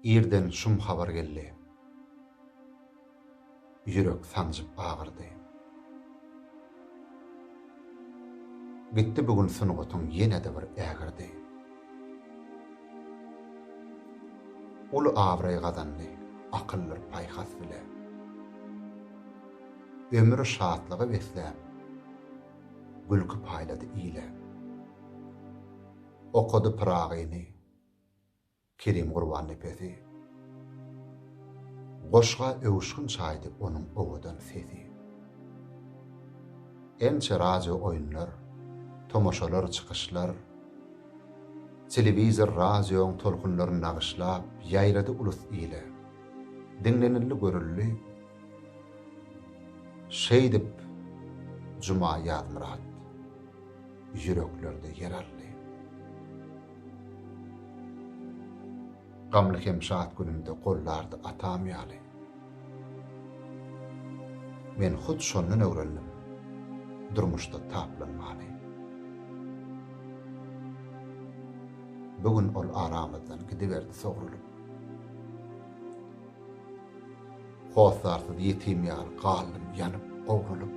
Irden şum habar geldi. Ýürek sanjyp agyrdy. Gitdi bugün sungatyň ýene-de bir ägirdi. Ulu abraý gazandy, Akyldyr paýhas bile. Ömri şatlyga besläp, Gülki paýlady ile. Okady Pyragyny, Kerim Gurbannepesi. Goşga öwüşgün çaýdy onuň owadan sesi. Ençe radio oýunlar, tomoşalar çykyşlar, telewizor radioň tolkunlaryny nagyşlap ýaýrady ulus-ile. Dinlenilli görülli, şeýdip Juma Ýazmyradowyň ýüreklerde yer aldy. Gamly hemşat günümde gollardy atamýaly. Men hut şondan öwrendim. Durmuşda taplanmaly. Bugün ol aramyzdan gidiberdi sogrulyp. Hosarsyz ýetim ýar galdym ýanyp-gowrulyp.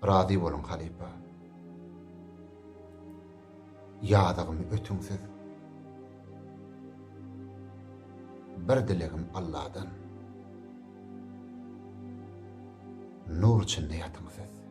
Rady bolun Halypam. Ýadygymy ötüňsiz. Bir dilegim Allah'dan. Nur içinde yatyňsyz.